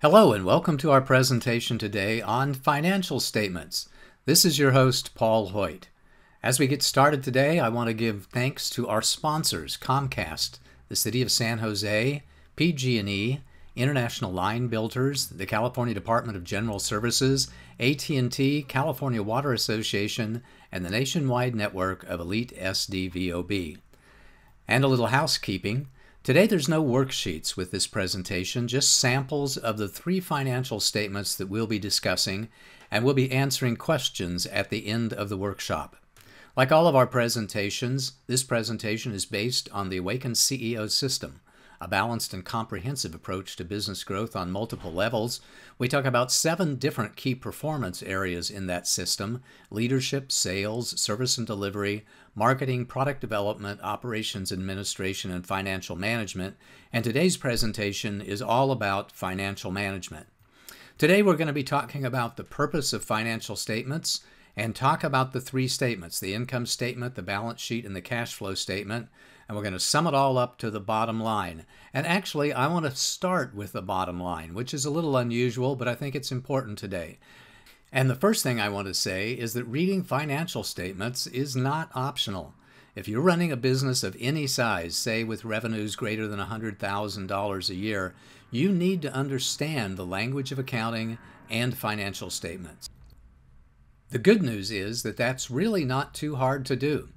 Hello and welcome to our presentation today on financial statements. This is your host, Paul Hoyt. As we get started today, I want to give thanks to our sponsors, Comcast, the City of San Jose, PG&E, International Line Builders, the California Department of General Services, AT&T, California Water Association, and the nationwide network of Elite SDVOB. And a little housekeeping. Today there's no worksheets with this presentation, just samples of the three financial statements that we'll be discussing, and we'll be answering questions at the end of the workshop. Like all of our presentations, this presentation is based on the Awaken CEO system, a balanced and comprehensive approach to business growth on multiple levels. We talk about 7 different key performance areas in that system: leadership, sales, service and delivery, marketing, product development, operations administration, and financial management. And today's presentation is all about financial management. Today we're going to be talking about the purpose of financial statements and talk about the 3 statements: the income statement, the balance sheet, and the cash flow statement. And we're going to sum it all up to the bottom line. And actually, I want to start with the bottom line, which is a little unusual, but I think it's important today. And the first thing I want to say is that reading financial statements is not optional. If you're running a business of any size, say with revenues greater than $100,000 a year, you need to understand the language of accounting and financial statements. The good news is that that's really not too hard to do.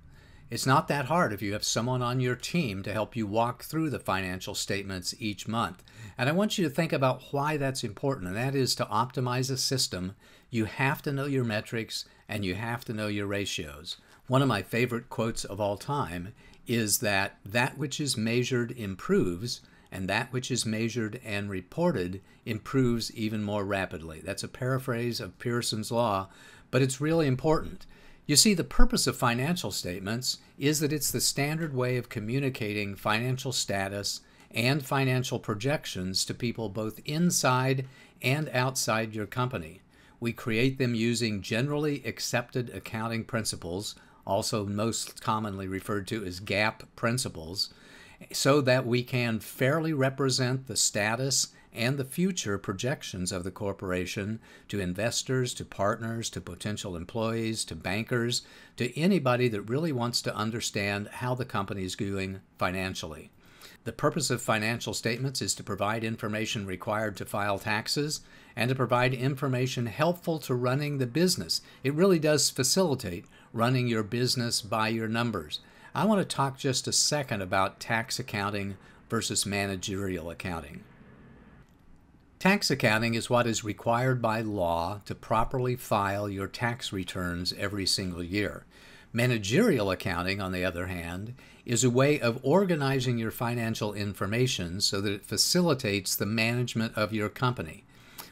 It's not that hard if you have someone on your team to help you walk through the financial statements each month. And I want you to think about why that's important, and that is to optimize a system. You have to know your metrics and you have to know your ratios. One of my favorite quotes of all time is that which is measured improves, and that which is measured and reported improves even more rapidly. That's a paraphrase of Pearson's Law, but it's really important. You see, the purpose of financial statements is that it's the standard way of communicating financial status and financial projections to people both inside and outside your company. We create them using generally accepted accounting principles, also most commonly referred to as GAAP principles, so that we can fairly represent the status and the future projections of the corporation to investors, to partners, to potential employees, to bankers, to anybody that really wants to understand how the company is doing financially. The purpose of financial statements is to provide information required to file taxes and to provide information helpful to running the business. It really does facilitate running your business by your numbers. I want to talk just a second about tax accounting versus managerial accounting. Tax accounting is what is required by law to properly file your tax returns every single year. Managerial accounting, on the other hand, is a way of organizing your financial information so that it facilitates the management of your company.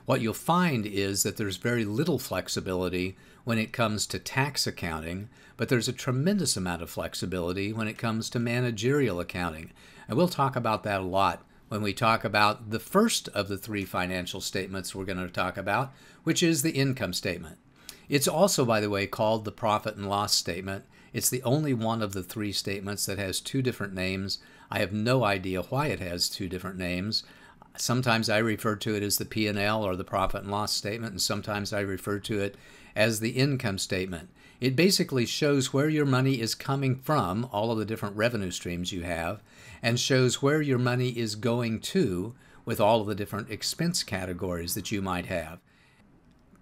What you'll find is that there's very little flexibility when it comes to tax accounting, but there's a tremendous amount of flexibility when it comes to managerial accounting. And we'll talk about that a lot when we talk about the first of the 3 financial statements we're going to talk about, which is the income statement. It's also, by the way, called the profit and loss statement. It's the only one of the 3 statements that has 2 different names. I have no idea why it has 2 different names. Sometimes I refer to it as the P&L or the profit and loss statement, and sometimes I refer to it as the income statement. It basically shows where your money is coming from, all of the different revenue streams you have, and shows where your money is going to with all of the different expense categories that you might have.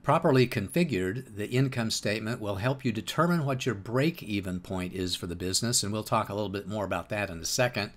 Properly configured, the income statement will help you determine what your break-even point is for the business, and we'll talk a little bit more about that in a second.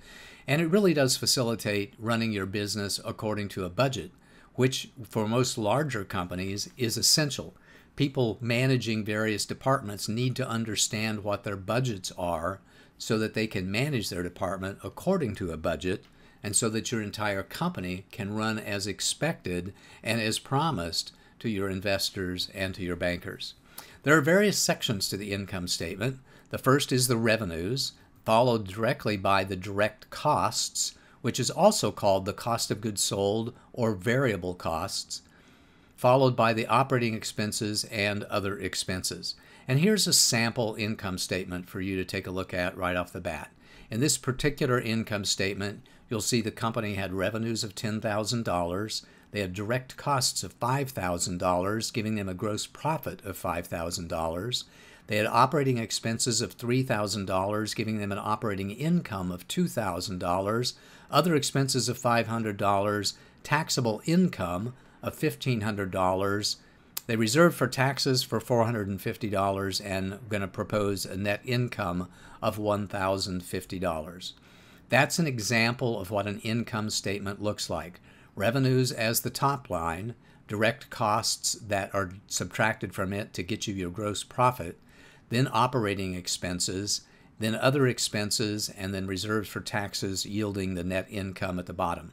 And it really does facilitate running your business according to a budget, which for most larger companies is essential. People managing various departments need to understand what their budgets are so that they can manage their department according to a budget, and so that your entire company can run as expected and as promised to your investors and to your bankers. There are various sections to the income statement. The first is the revenues, followed directly by the direct costs, which is also called the cost of goods sold or variable costs, followed by the operating expenses and other expenses. And here's a sample income statement for you to take a look at right off the bat. In this particular income statement, you'll see the company had revenues of $10,000. They had direct costs of $5,000, giving them a gross profit of $5,000. They had operating expenses of $3,000, giving them an operating income of $2,000, other expenses of $500, taxable income of $1,500. They reserved for taxes for $450 and going to propose a net income of $1,050. That's an example of what an income statement looks like. Revenues as the top line, direct costs that are subtracted from it to get you your gross profit, then operating expenses, then other expenses, and then reserves for taxes yielding the net income at the bottom.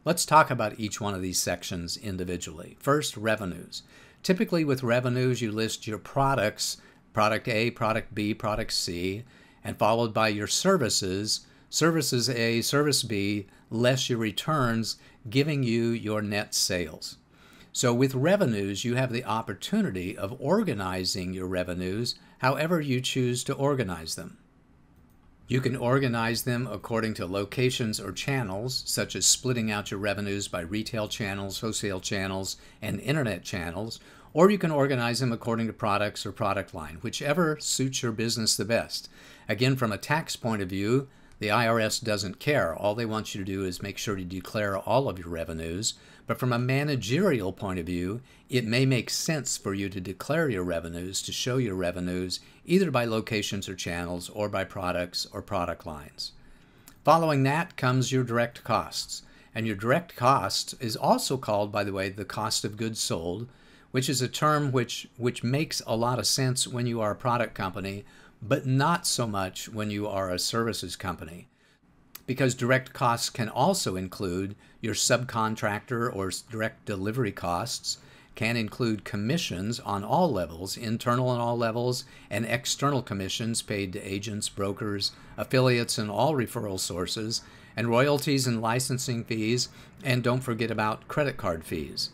Let's talk about each one of these sections individually. First, revenues. Typically with revenues, you list your products, product A, product B, product C, and followed by your services, services A, service B, less your returns, giving you your net sales. So with revenues, you have the opportunity of organizing your revenues however you choose to organize them. You can organize them according to locations or channels, such as splitting out your revenues by retail channels, wholesale channels, and internet channels, or you can organize them according to products or product line, whichever suits your business the best. Again, from a tax point of view, the IRS doesn't care. All they want you to do is make sure to declare all of your revenues. But from a managerial point of view, it may make sense for you to declare your revenues, to show your revenues, either by locations or channels, or by products or product lines. Following that comes your direct costs. And your direct costs is also called, by the way, the cost of goods sold, which is a term which makes a lot of sense when you are a product company, but not so much when you are a services company. Because direct costs can also include your subcontractor or direct delivery costs, can include commissions on all levels, internal on all levels, and external commissions paid to agents, brokers, affiliates, and all referral sources, and royalties and licensing fees, and don't forget about credit card fees.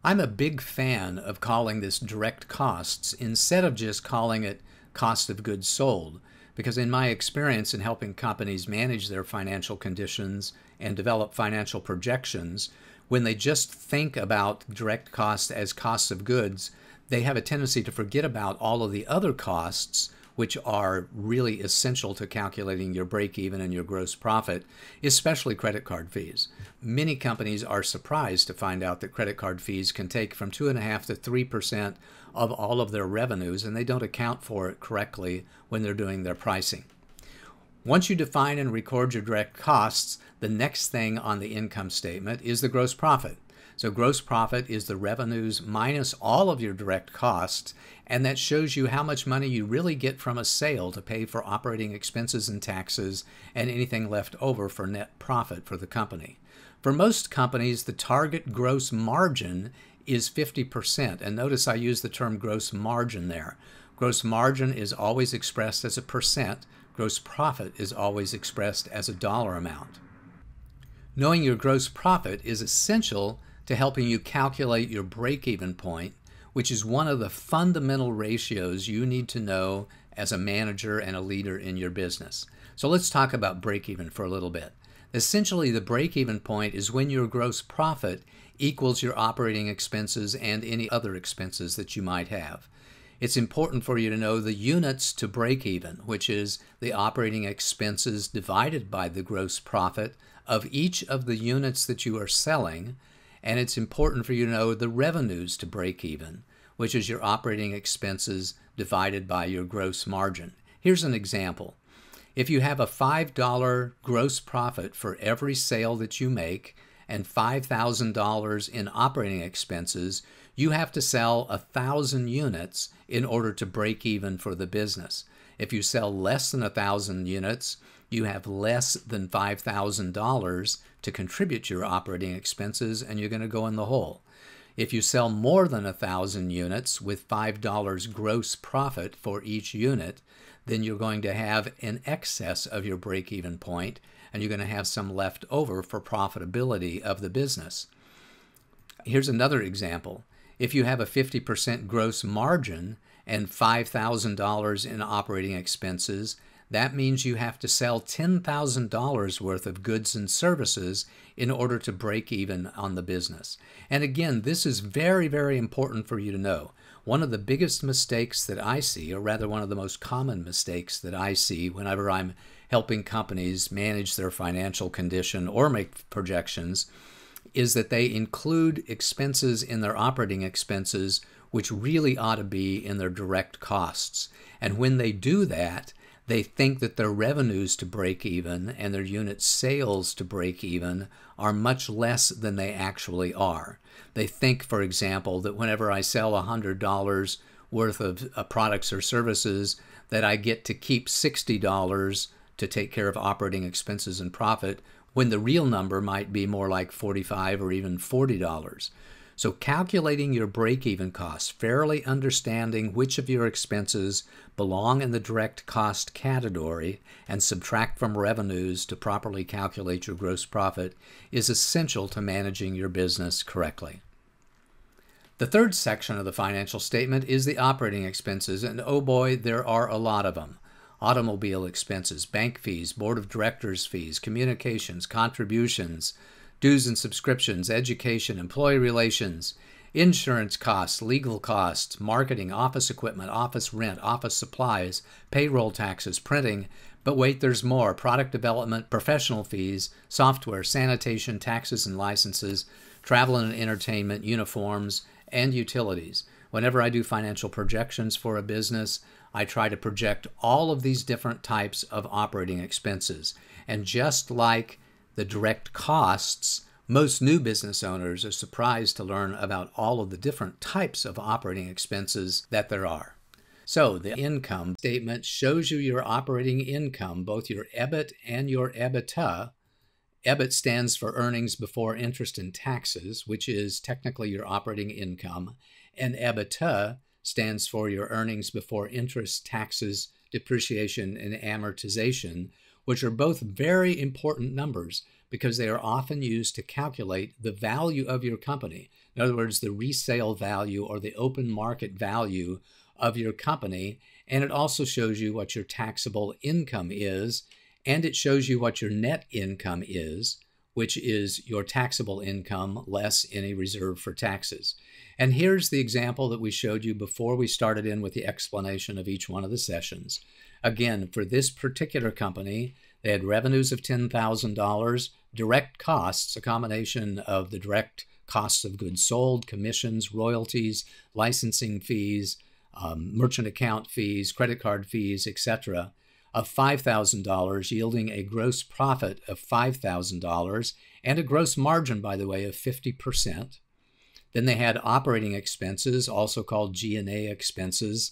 I'm a big fan of calling this direct costs instead of just calling it cost of goods sold, because in my experience in helping companies manage their financial conditions and develop financial projections, when they just think about direct costs as costs of goods, they have a tendency to forget about all of the other costs which are really essential to calculating your break-even and your gross profit, especially credit card fees. Many companies are surprised to find out that credit card fees can take from 2.5% to 3% of all of their revenues, and they don't account for it correctly when they're doing their pricing. Once you define and record your direct costs, the next thing on the income statement is the gross profit. So gross profit is the revenues minus all of your direct costs, and that shows you how much money you really get from a sale to pay for operating expenses and taxes and anything left over for net profit for the company. For most companies, the target gross margin is 50%, and notice I use the term gross margin there. Gross margin is always expressed as a percent. Gross profit is always expressed as a dollar amount. Knowing your gross profit is essential to helping you calculate your break-even point, which is one of the fundamental ratios you need to know as a manager and a leader in your business. So let's talk about break-even for a little bit. Essentially, the break-even point is when your gross profit equals your operating expenses and any other expenses that you might have. It's important for you to know the units to break even, which is the operating expenses divided by the gross profit of each of the units that you are selling, and it's important for you to know the revenues to break even, which is your operating expenses divided by your gross margin. Here's an example. If you have a $5 gross profit for every sale that you make and $5,000 in operating expenses, you have to sell 1,000 units in order to break even for the business. If you sell less than 1,000 units, you have less than $5,000 to contribute to your operating expenses, and you're going to go in the hole. If you sell more than 1,000 units with $5 gross profit for each unit, then you're going to have in excess of your break-even point, and you're going to have some left over for profitability of the business. Here's another example. If you have a 50% gross margin and $5,000 in operating expenses, that means you have to sell $10,000 worth of goods and services in order to break even on the business. And again, this is very, very important for you to know. One of the biggest mistakes that I see, or rather one of the most common mistakes that I see whenever I'm helping companies manage their financial condition or make projections, is that they include expenses in their operating expenses which really ought to be in their direct costs. And when they do that, they think that their revenues to break even and their unit sales to break even are much less than they actually are. They think, for example, that whenever I sell $100 worth of products or services, that I get to keep $60 to take care of operating expenses and profit, when the real number might be more like $45 or even $40. So calculating your break-even costs, fairly understanding which of your expenses belong in the direct cost category and subtract from revenues to properly calculate your gross profit, is essential to managing your business correctly. The third section of the financial statement is the operating expenses, and oh boy, there are a lot of them. Automobile expenses, bank fees, board of directors fees, communications, contributions, dues and subscriptions, education, employee relations, insurance costs, legal costs, marketing, office equipment, office rent, office supplies, payroll taxes, printing. But wait, there's more. Product development, professional fees, software, sanitation, taxes and licenses, travel and entertainment, uniforms, and utilities. Whenever I do financial projections for a business, I try to project all of these different types of operating expenses. And just like the direct costs, most new business owners are surprised to learn about all of the different types of operating expenses that there are. So the income statement shows you your operating income, both your EBIT and your EBITDA. EBIT stands for earnings before interest and taxes, which is technically your operating income, and EBITDA stands for your earnings before interest, taxes, depreciation, and amortization, which are both very important numbers because they are often used to calculate the value of your company. In other words, the resale value or the open market value of your company. And it also shows you what your taxable income is, and it shows you what your net income is, which is your taxable income less any reserve for taxes. And here's the example that we showed you before we started in with the explanation of each one of the sessions. Again, for this particular company, they had revenues of $10,000, direct costs, a combination of the direct costs of goods sold, commissions, royalties, licensing fees, merchant account fees, credit card fees, etc., of $5,000, yielding a gross profit of $5,000 and a gross margin, by the way, of 50%. Then they had operating expenses, also called G&A expenses,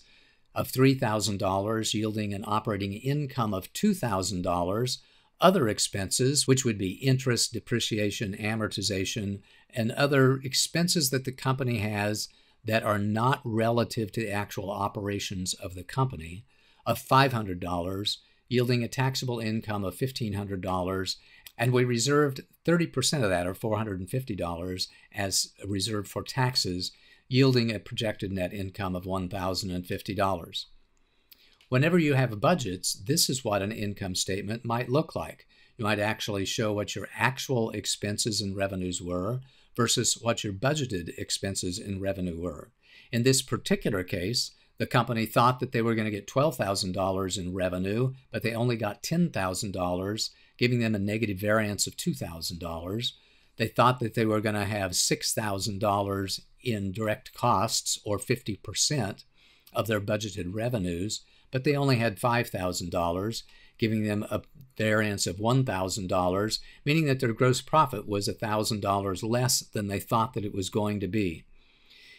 of $3,000, yielding an operating income of $2,000. Other expenses, which would be interest, depreciation, amortization, and other expenses that the company has that are not relative to the actual operations of the company, of $500, yielding a taxable income of $1,500, and we reserved 30% of that, or $450, as a reserve for taxes, yielding a projected net income of $1,050. Whenever you have budgets, this is what an income statement might look like. You might actually show what your actual expenses and revenues were versus what your budgeted expenses and revenue were. In this particular case, the company thought that they were going to get $12,000 in revenue, but they only got $10,000, giving them a negative variance of $2,000. They thought that they were going to have $6,000 in direct costs, or 50% of their budgeted revenues, but they only had $5,000, giving them a variance of $1,000, meaning that their gross profit was $1,000 less than they thought that it was going to be.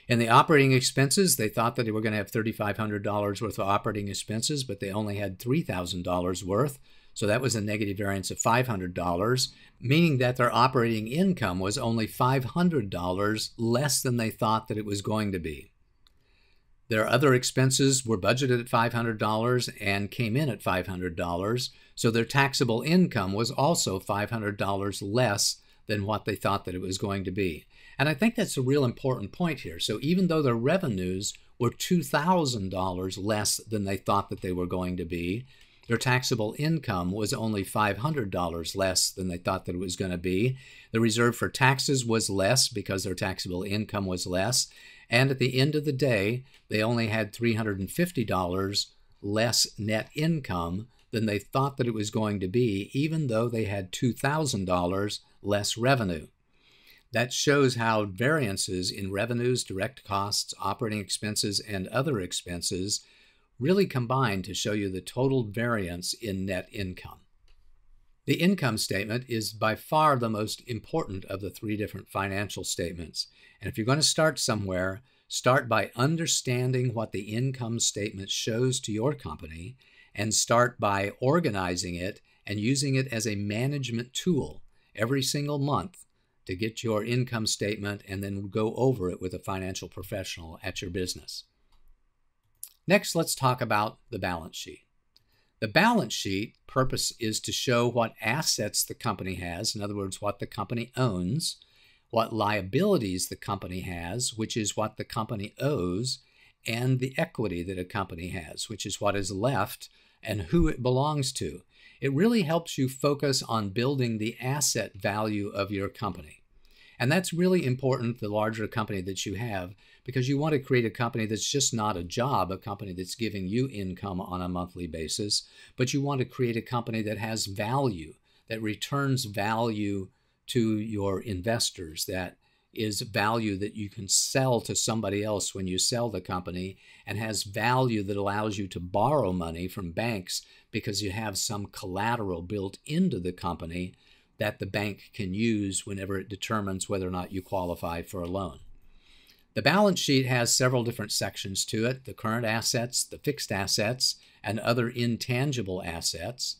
In the operating expenses, they thought that they were going to have $3,500 worth of operating expenses, but they only had $3,000 worth. So that was a negative variance of $500, meaning that their operating income was only $500 less than they thought that it was going to be. Their other expenses were budgeted at $500 and came in at $500, so their taxable income was also $500 less than what they thought that it was going to be. And I think that's a real important point here. So even though their revenues were $2,000 less than they thought that they were going to be, Their taxable income was only $500 less than they thought that it was going to be. The reserve for taxes was less because their taxable income was less. And at the end of the day, they only had $350 less net income than they thought that it was going to be, even though they had $2,000 less revenue. That shows how variances in revenues, direct costs, operating expenses, and other expenses really combine to show you the total variance in net income. The income statement is by far the most important of the three different financial statements. And if you're going to start somewhere, start by understanding what the income statement shows to your company, and start by organizing it and using it as a management tool every single month to get your income statement and then go over it with a financial professional at your business. Next, let's talk about the balance sheet. The balance sheet purpose is to show what assets the company has, in other words, what the company owns, what liabilities the company has, which is what the company owes, and the equity that a company has, which is what is left and who it belongs to. It really helps you focus on building the asset value of your company. And that's really important the larger company that you have, because you want to create a company that's just not a job, a company that's giving you income on a monthly basis, but you want to create a company that has value, that returns value to your investors, that is value that you can sell to somebody else when you sell the company, and has value that allows you to borrow money from banks because you have some collateral built into the company that the bank can use whenever it determines whether or not you qualify for a loan. The balance sheet has several different sections to it: the current assets, the fixed assets, and other intangible assets,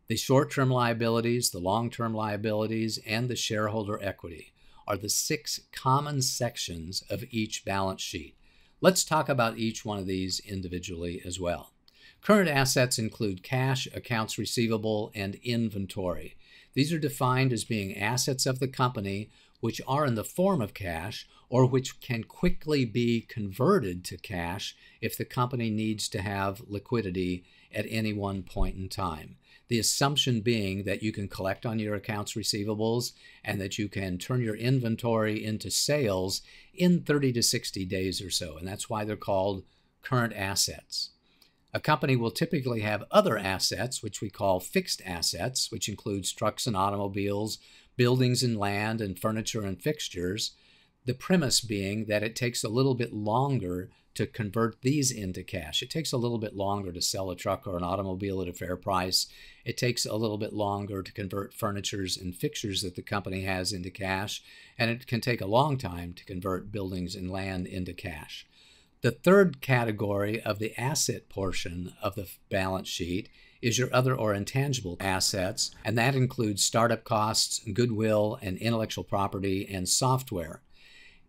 the short-term liabilities, the long-term liabilities, and the shareholder equity are the 6 common sections of each balance sheet. Let's talk about each one of these individually as well. Current assets include cash, accounts receivable, and inventory. These are defined as being assets of the company which are in the form of cash or which can quickly be converted to cash if the company needs to have liquidity at any one point in time. The assumption being that you can collect on your accounts receivables and that you can turn your inventory into sales in 30 to 60 days or so, and that's why they're called current assets. A company will typically have other assets, which we call fixed assets, which includes trucks and automobiles, buildings and land, and furniture and fixtures. The premise being that it takes a little bit longer to convert these into cash. It takes a little bit longer to sell a truck or an automobile at a fair price. It takes a little bit longer to convert furnitures and fixtures that the company has into cash, and it can take a long time to convert buildings and land into cash. The third category of the asset portion of the balance sheet is your other or intangible assets, and that includes startup costs, goodwill, and intellectual property and software.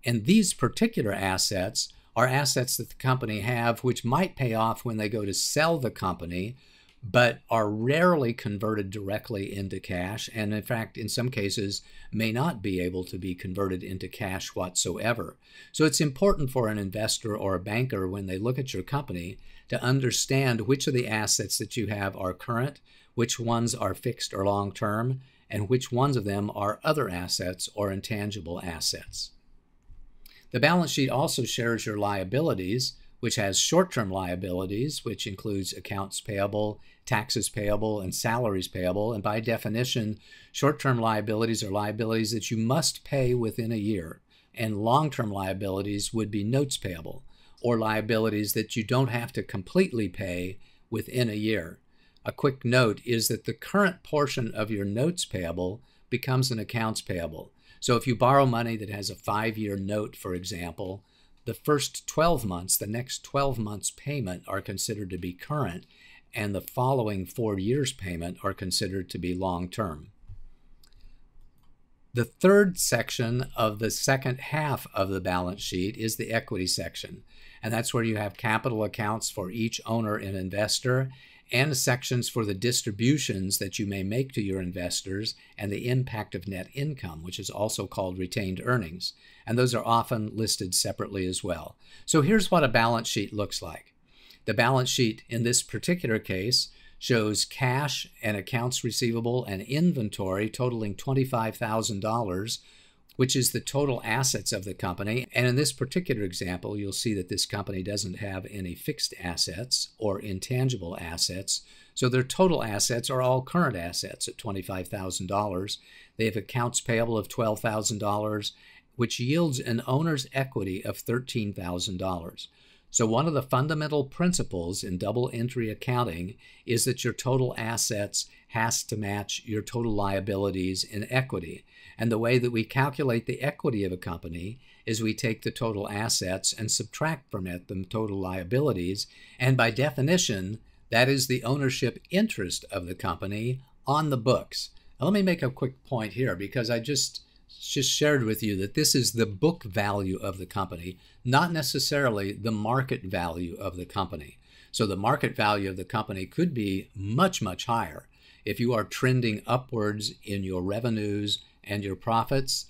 And these particular assets are assets that the company have which might pay off when they go to sell the company, but are rarely converted directly into cash, and in fact, in some cases, may not be able to be converted into cash whatsoever. So it's important for an investor or a banker, when they look at your company, to understand which of the assets that you have are current, which ones are fixed or long-term, and which ones of them are other assets or intangible assets. The balance sheet also shares your liabilities, which has short-term liabilities, which includes accounts payable, taxes payable, and salaries payable. And by definition, short-term liabilities are liabilities that you must pay within a year, and long-term liabilities would be notes payable, or liabilities that you don't have to completely pay within a year. A quick note is that the current portion of your notes payable becomes an accounts payable. So if you borrow money that has a 5-year note, for example, the first 12 months, the next 12 months payment are considered to be current, and the following 4 years payment are considered to be long-term. The third section of the second half of the balance sheet is the equity section, and that's where you have capital accounts for each owner and investor, and sections for the distributions that you may make to your investors and the impact of net income, which is also called retained earnings. And those are often listed separately as well. So here's what a balance sheet looks like. The balance sheet in this particular case shows cash and accounts receivable and inventory totaling $25,000, which is the total assets of the company. And in this particular example, you'll see that this company doesn't have any fixed assets or intangible assets. So their total assets are all current assets at $25,000. They have accounts payable of $12,000, which yields an owner's equity of $13,000. So one of the fundamental principles in double entry accounting is that your total assets has to match your total liabilities in equity. And the way that we calculate the equity of a company is we take the total assets and subtract from it the total liabilities. And by definition, that is the ownership interest of the company on the books. Now, let me make a quick point here, because I just shared with you that this is the book value of the company, not necessarily the market value of the company. So the market value of the company could be much, much higher. If you are trending upwards in your revenues and your profits,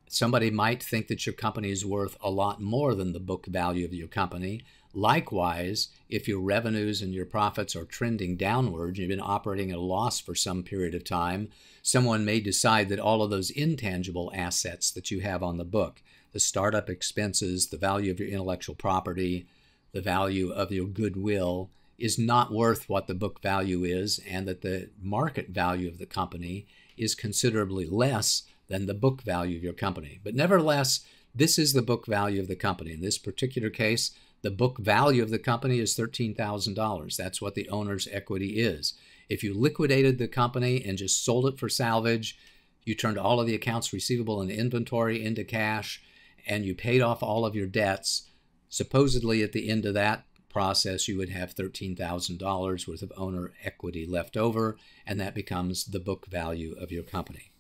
somebody might think that your company is worth a lot more than the book value of your company. Likewise, if your revenues and your profits are trending downward, you've been operating at a loss for some period of time, someone may decide that all of those intangible assets that you have on the book, the startup expenses, the value of your intellectual property, the value of your goodwill, is not worth what the book value is, and that the market value of the company is considerably less than the book value of your company. But nevertheless, this is the book value of the company. In this particular case, the book value of the company is $13,000. That's what the owner's equity is. If you liquidated the company and just sold it for salvage, you turned all of the accounts receivable and inventory into cash, and you paid off all of your debts, supposedly at the end of that process, you would have $13,000 worth of owner equity left over, and that becomes the book value of your company.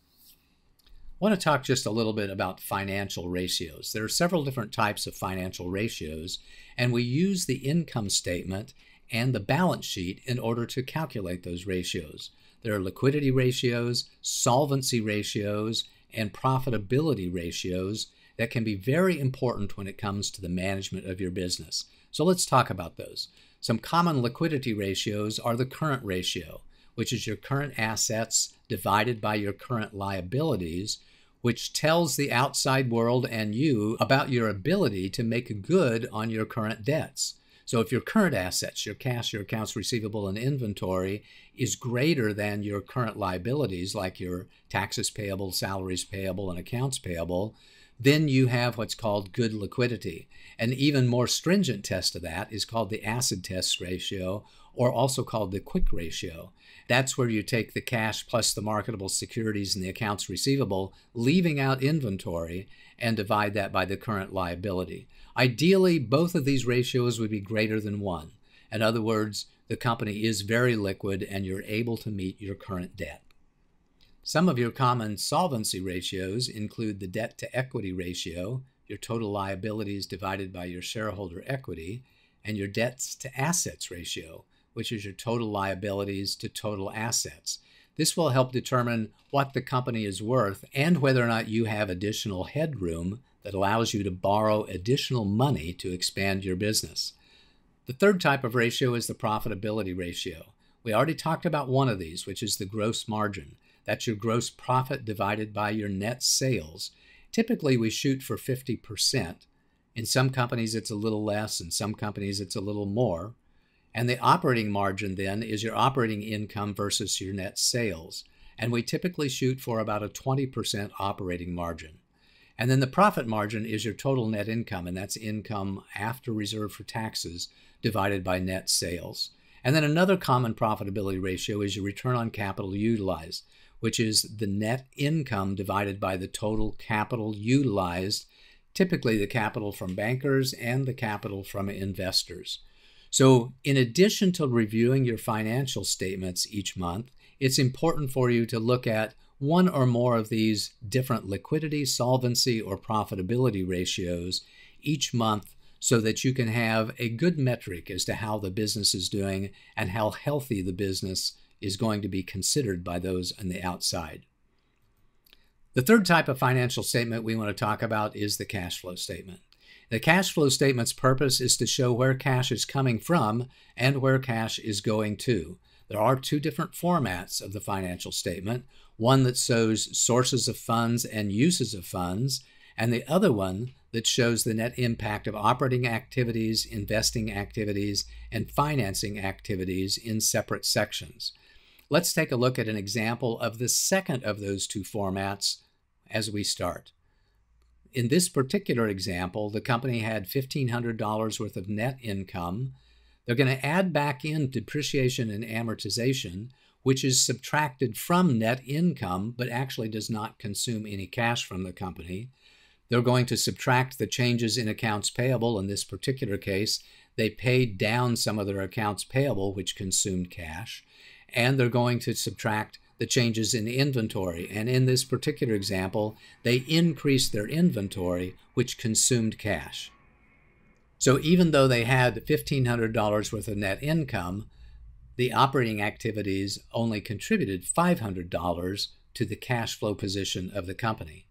I want to talk just a little bit about financial ratios. There are several different types of financial ratios, and we use the income statement and the balance sheet in order to calculate those ratios. There are liquidity ratios, solvency ratios, and profitability ratios that can be very important when it comes to the management of your business. So let's talk about those. Some common liquidity ratios are the current ratio, which is your current assets divided by your current liabilities, which tells the outside world and you about your ability to make good on your current debts. So if your current assets, your cash, your accounts receivable, and inventory is greater than your current liabilities, like your taxes payable, salaries payable, and accounts payable, then you have what's called good liquidity. An even more stringent test of that is called the acid test ratio, or also called the quick ratio. That's where you take the cash plus the marketable securities and the accounts receivable, leaving out inventory, and divide that by the current liability. Ideally, both of these ratios would be greater than 1. In other words, the company is very liquid and you're able to meet your current debt. Some of your common solvency ratios include the debt to equity ratio, your total liabilities divided by your shareholder equity, and your debts to assets ratio, which is your total liabilities to total assets. This will help determine what the company is worth and whether or not you have additional headroom that allows you to borrow additional money to expand your business. The third type of ratio is the profitability ratio. We already talked about one of these, which is the gross margin. That's your gross profit divided by your net sales. Typically, we shoot for 50%. In some companies, it's a little less. In some companies, it's a little more. And the operating margin then is your operating income versus your net sales. And we typically shoot for about a 20% operating margin. And then the profit margin is your total net income, and that's income after reserve for taxes divided by net sales. And then another common profitability ratio is your return on capital utilized, which is the net income divided by the total capital utilized, typically the capital from bankers and the capital from investors. So in addition to reviewing your financial statements each month, it's important for you to look at one or more of these different liquidity, solvency, or profitability ratios each month so that you can have a good metric as to how the business is doing and how healthy the business is going to be considered by those on the outside. The third type of financial statement we want to talk about is the cash flow statement. The cash flow statement's purpose is to show where cash is coming from and where cash is going to. There are two different formats of the financial statement, one that shows sources of funds and uses of funds, and the other one that shows the net impact of operating activities, investing activities, and financing activities in separate sections. Let's take a look at an example of the second of those two formats as we start. In this particular example, the company had $1,500 worth of net income. They're going to add back in depreciation and amortization, which is subtracted from net income, but actually does not consume any cash from the company. They're going to subtract the changes in accounts payable. In this particular case, they paid down some of their accounts payable, which consumed cash. And they're going to subtract the changes in inventory. And in this particular example, they increased their inventory, which consumed cash. So even though they had $1,500 worth of net income, the operating activities only contributed $500 to the cash flow position of the company.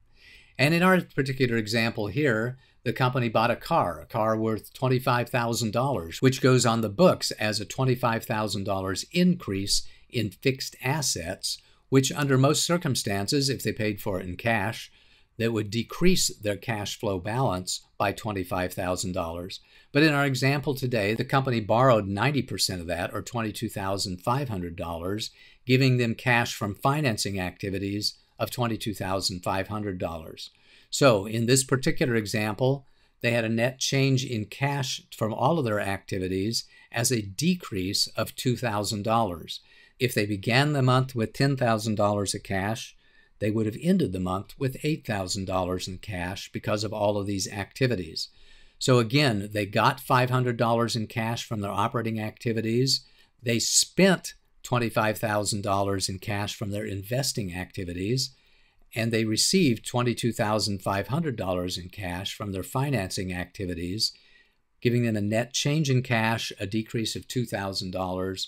And in our particular example here, the company bought a car worth $25,000, which goes on the books as a $25,000 increase in fixed assets, which under most circumstances, if they paid for it in cash, that would decrease their cash flow balance by $25,000. But in our example today, the company borrowed 90% of that, or $22,500, giving them cash from financing activities of $22,500. So in this particular example, they had a net change in cash from all of their activities as a decrease of $2,000. If they began the month with $10,000 of cash, they would have ended the month with $8,000 in cash because of all of these activities. So again, they got $500 in cash from their operating activities. They spent $25,000 in cash from their investing activities, and they received $22,500 in cash from their financing activities, giving them a net change in cash, a decrease of $2,000,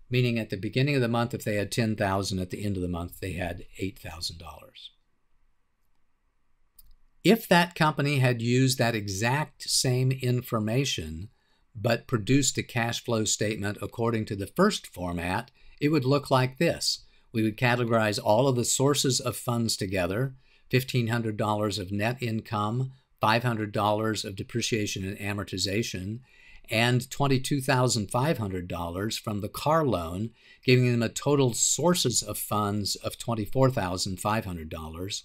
meaning at the beginning of the month, if they had $10,000, at the end of the month, they had $8,000. If that company had used that exact same information, but produced a cash flow statement according to the first format, it would look like this. We would categorize all of the sources of funds together, $1,500 of net income, $500 of depreciation and amortization, and $22,500 from the car loan, giving them a total sources of funds of $24,500.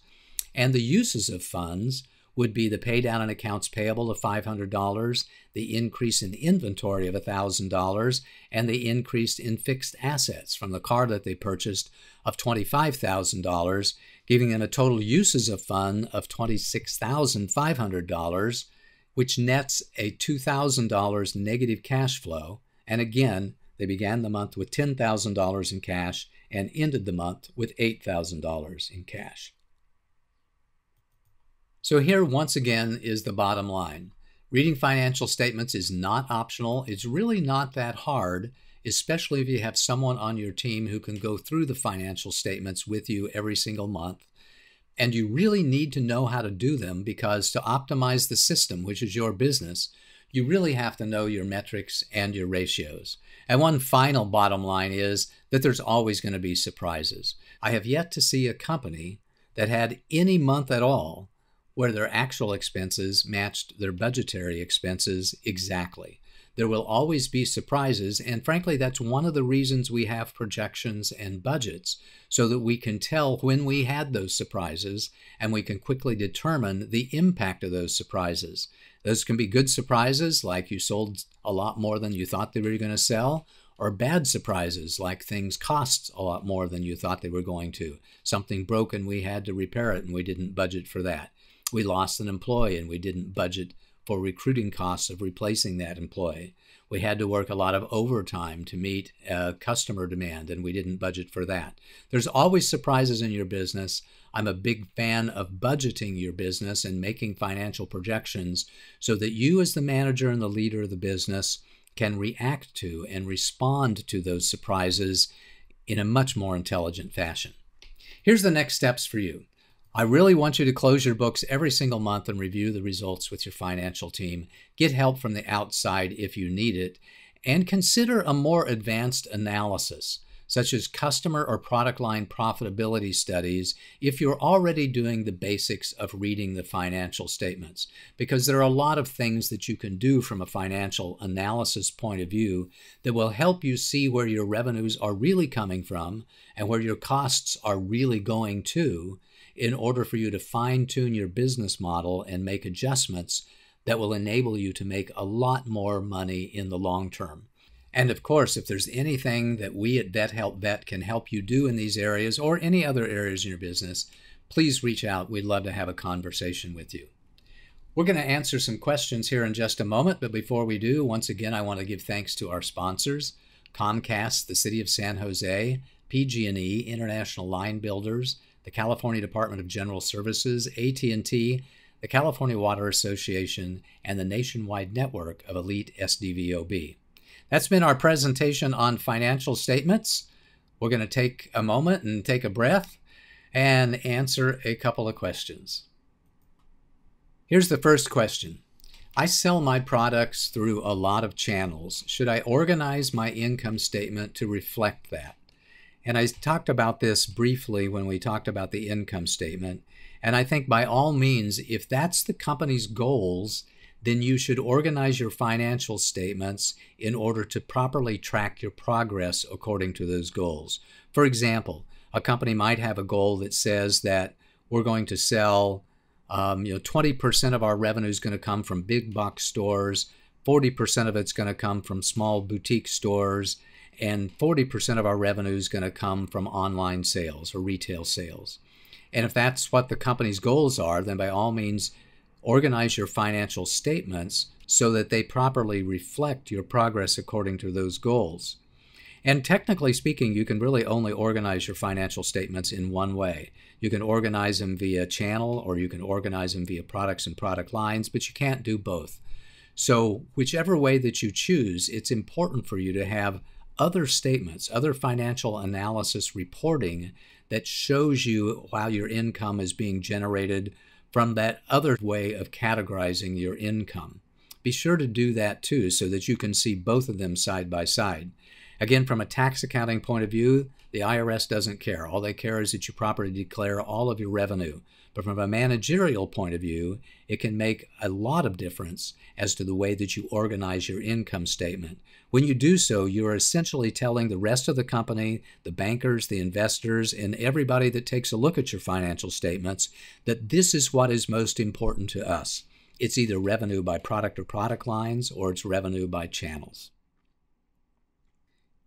And the uses of funds would be the pay down in accounts payable of $500, the increase in inventory of $1,000, and the increase in fixed assets from the car that they purchased of $25,000, giving them a total uses of fund of $26,500, which nets a $2,000 negative cash flow. And again, they began the month with $10,000 in cash and ended the month with $8,000 in cash. So here, once again, is the bottom line. Reading financial statements is not optional. It's really not that hard, especially if you have someone on your team who can go through the financial statements with you every single month. And you really need to know how to do them, because to optimize the system, which is your business, you really have to know your metrics and your ratios. And one final bottom line is that there's always going to be surprises. I have yet to see a company that had any month at all where their actual expenses matched their budgetary expenses exactly. There will always be surprises, and frankly, that's one of the reasons we have projections and budgets, so that we can tell when we had those surprises, and we can quickly determine the impact of those surprises. Those can be good surprises, like you sold a lot more than you thought they were going to sell, or bad surprises, like things cost a lot more than you thought they were going to. Something broke and we had to repair it, and we didn't budget for that. We lost an employee and we didn't budget for recruiting costs of replacing that employee. We had to work a lot of overtime to meet customer demand, and we didn't budget for that. There's always surprises in your business. I'm a big fan of budgeting your business and making financial projections so that you, as the manager and the leader of the business, can react to and respond to those surprises in a much more intelligent fashion. Here's the next steps for you. I really want you to close your books every single month and review the results with your financial team. Get help from the outside if you need it, and consider a more advanced analysis. such as customer or product line profitability studies, if you're already doing the basics of reading the financial statements, because there are a lot of things that you can do from a financial analysis point of view that will help you see where your revenues are really coming from and where your costs are really going to, in order for you to fine-tune your business model and make adjustments that will enable you to make a lot more money in the long term. And of course, if there's anything that we at VetHelpVet can help you do in these areas or any other areas in your business, please reach out. We'd love to have a conversation with you. We're going to answer some questions here in just a moment, but before we do, once again, I want to give thanks to our sponsors, Comcast, the City of San Jose, PG&E, International Line Builders, the California Department of General Services, AT&T, the California Water Association, and the nationwide network of elite SDVOB. That's been our presentation on financial statements. We're going to take a moment and take a breath and answer a couple of questions. Here's the first question. I sell my products through a lot of channels. Should I organize my income statement to reflect that? And I talked about this briefly when we talked about the income statement. And I think by all means, if that's the company's goals, then you should organize your financial statements in order to properly track your progress according to those goals. For example, a company might have a goal that says that we're going to sell 20% of our revenue is going to come from big box stores, 40% of it's going to come from small boutique stores, and 40% of our revenue is going to come from online sales or retail sales. And if that's what the company's goals are, then by all means, organize your financial statements so that they properly reflect your progress according to those goals. And technically speaking, you can really only organize your financial statements in one way. You can organize them via channel, or you can organize them via products and product lines, but you can't do both. So whichever way that you choose, it's important for you to have other statements, other financial analysis reporting that shows you how your income is being generated from that other way of categorizing your income. Be sure to do that too, so that you can see both of them side by side. Again, from a tax accounting point of view, the IRS doesn't care. All they care is that you properly declare all of your revenue. But from a managerial point of view, it can make a lot of difference as to the way that you organize your income statement. When you do so, you are essentially telling the rest of the company, the bankers, the investors, and everybody that takes a look at your financial statements that this is what is most important to us. It's either revenue by product or product lines, or it's revenue by channels.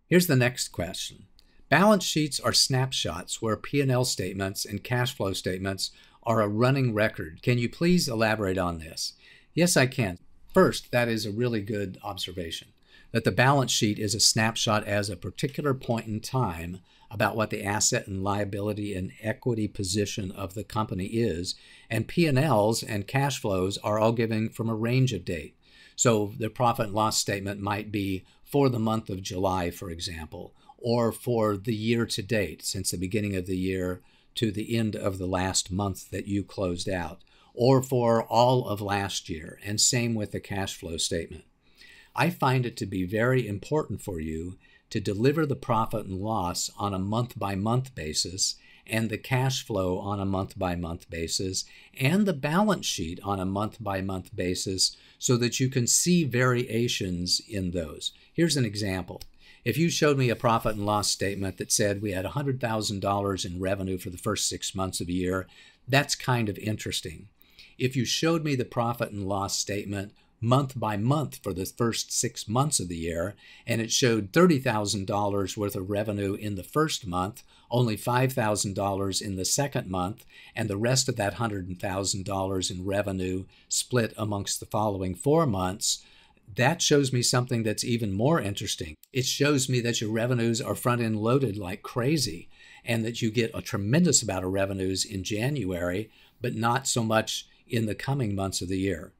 Here's the next question. Balance sheets are snapshots where P&L statements and cash flow statements are a running record. Can you please elaborate on this? Yes, I can. First, that is a really good observation, that the balance sheet is a snapshot as a particular point in time about what the asset and liability and equity position of the company is, and P&Ls and cash flows are all given from a range of date. So the profit and loss statement might be for the month of July, for example, or for the year to date, since the beginning of the year to the end of the last month that you closed out, or for all of last year, and same with the cash flow statement. I find it to be very important for you to deliver the profit and loss on a month-by-month basis, and the cash flow on a month-by-month basis, and the balance sheet on a month-by-month basis, so that you can see variations in those. Here's an example. If you showed me a profit and loss statement that said we had $100,000 in revenue for the first 6 months of the year, that's kind of interesting. If you showed me the profit and loss statement month by month for the first 6 months of the year, and it showed $30,000 worth of revenue in the first month, only $5,000 in the second month, and the rest of that $100,000 in revenue split amongst the following 4 months, that shows me something that's even more interesting. It shows me that your revenues are front-end loaded like crazy, and that you get a tremendous amount of revenues in January, but not so much in the coming months of the year.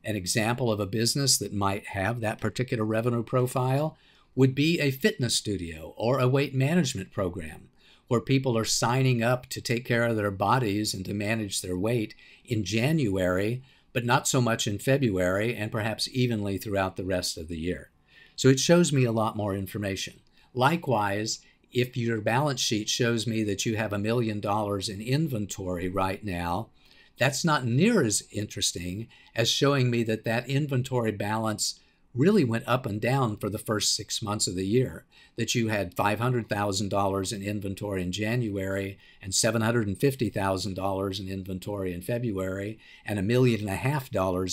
An example of a business that might have that particular revenue profile would be a fitness studio or a weight management program, where people are signing up to take care of their bodies and to manage their weight in January, but not so much in February, and perhaps evenly throughout the rest of the year. So it shows me a lot more information. Likewise, if your balance sheet shows me that you have $1 million in inventory right now, that's not near as interesting as showing me that that inventory balance really went up and down for the first 6 months of the year, that you had $500,000 in inventory in January and $750,000 in inventory in February and $1.5 million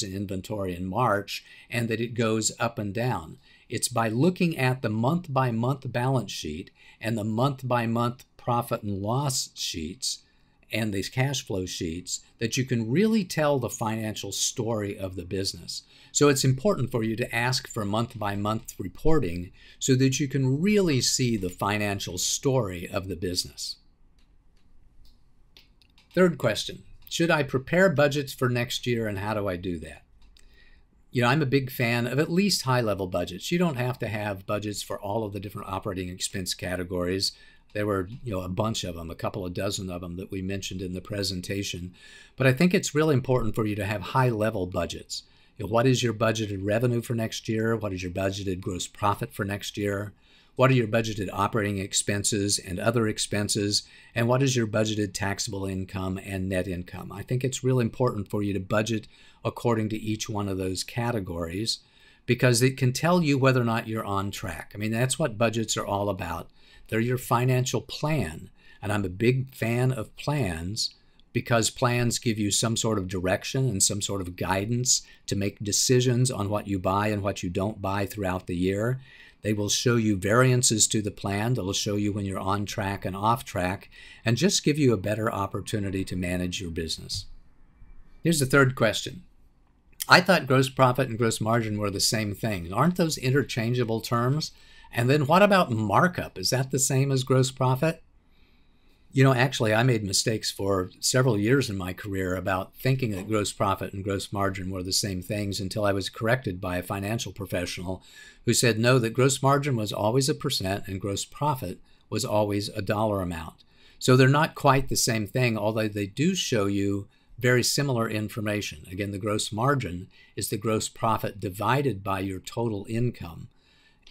in inventory in March, and that it goes up and down. It's by looking at the month-by-month balance sheet and the month-by-month profit and loss sheets and these cash flow sheets that you can really tell the financial story of the business. So it's important for you to ask for month-by-month reporting so that you can really see the financial story of the business. Third question, should I prepare budgets for next year, and how do I do that? I'm a big fan of at least high-level budgets. You don't have to have budgets for all of the different operating expense categories. There were, a bunch of them, a couple of dozen of them that we mentioned in the presentation. But I think it's really important for you to have high-level budgets. What is your budgeted revenue for next year? What is your budgeted gross profit for next year? What are your budgeted operating expenses and other expenses? And what is your budgeted taxable income and net income? I think it's really important for you to budget according to each one of those categories because it can tell you whether or not you're on track. I mean, that's what budgets are all about. They're your financial plan. And I'm a big fan of plans because plans give you some sort of direction and some sort of guidance to make decisions on what you buy and what you don't buy throughout the year. They will show you variances to the plan. They'll show you when you're on track and off track, and just give you a better opportunity to manage your business. Here's the third question. I thought gross profit and gross margin were the same thing. Aren't those interchangeable terms? And then what about markup? Is that the same as gross profit? Actually, I made mistakes for several years in my career about thinking that gross profit and gross margin were the same things until I was corrected by a financial professional who said no, that gross margin was always a percent and gross profit was always a dollar amount. So they're not quite the same thing, although they do show you very similar information. Again, the gross margin is the gross profit divided by your total income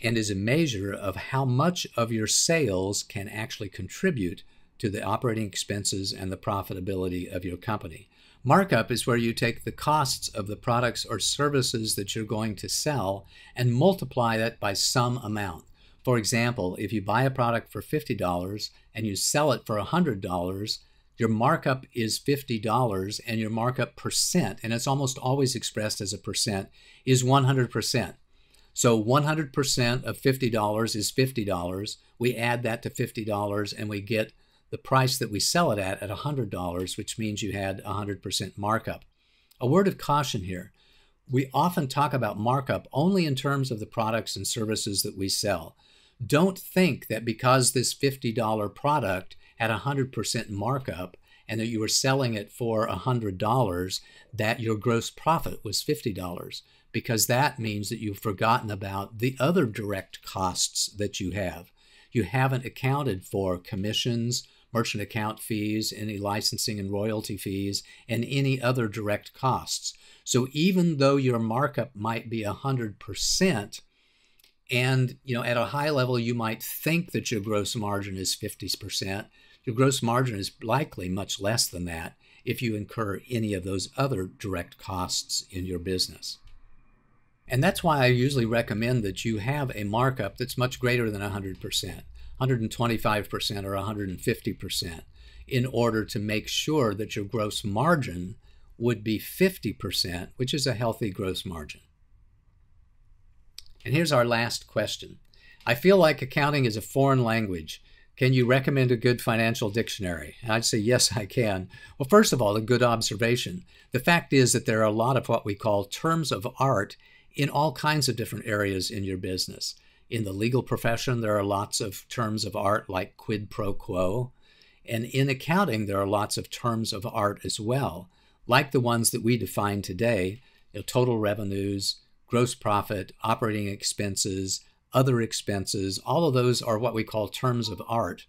and is a measure of how much of your sales can actually contribute to the operating expenses and the profitability of your company. Markup is where you take the costs of the products or services that you're going to sell and multiply that by some amount. For example, if you buy a product for $50 and you sell it for $100, your markup is $50 and your markup percent, and it's almost always expressed as a percent, is 100%. So 100% of $50 is $50. We add that to $50 and we get the price that we sell it at $100, which means you had 100% markup. A word of caution here. We often talk about markup only in terms of the products and services that we sell. Don't think that because this $50 product had 100% markup and that you were selling it for $100, that your gross profit was $50, because that means that you've forgotten about the other direct costs that you have. You haven't accounted for commissions, merchant account fees, any licensing and royalty fees, and any other direct costs. So even though your markup might be 100%, and at a high level you might think that your gross margin is 50%, your gross margin is likely much less than that if you incur any of those other direct costs in your business. And that's why I usually recommend that you have a markup that's much greater than 100%. 125% or 150% in order to make sure that your gross margin would be 50%, which is a healthy gross margin. And here's our last question. I feel like accounting is a foreign language. Can you recommend a good financial dictionary? And I'd say, yes, I can. Well, first of all, a good observation. The fact is that there are a lot of what we call terms of art in all kinds of different areas in your business. In the legal profession, there are lots of terms of art like quid pro quo. And in accounting, there are lots of terms of art as well, like the ones that we define today, total revenues, gross profit, operating expenses, other expenses. All of those are what we call terms of art.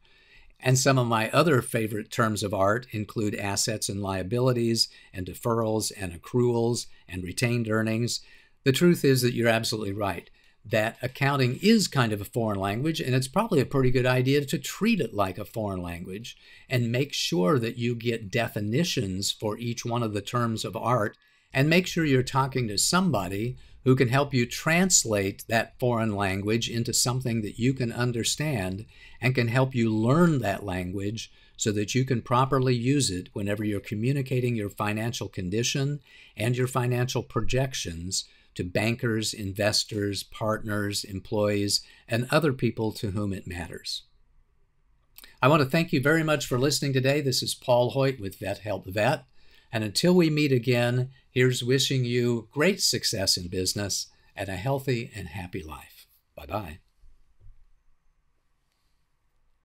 And some of my other favorite terms of art include assets and liabilities, and deferrals and accruals and retained earnings. The truth is that you're absolutely right. that accounting is kind of a foreign language, and it's probably a pretty good idea to treat it like a foreign language and make sure that you get definitions for each one of the terms of art, and make sure you're talking to somebody who can help you translate that foreign language into something that you can understand and can help you learn that language so that you can properly use it whenever you're communicating your financial condition and your financial projections to bankers, investors, partners, employees, and other people to whom it matters. I want to thank you very much for listening today. This is Paul Hoyt with VetHelpVet. And until we meet again, here's wishing you great success in business and a healthy and happy life. Bye-bye.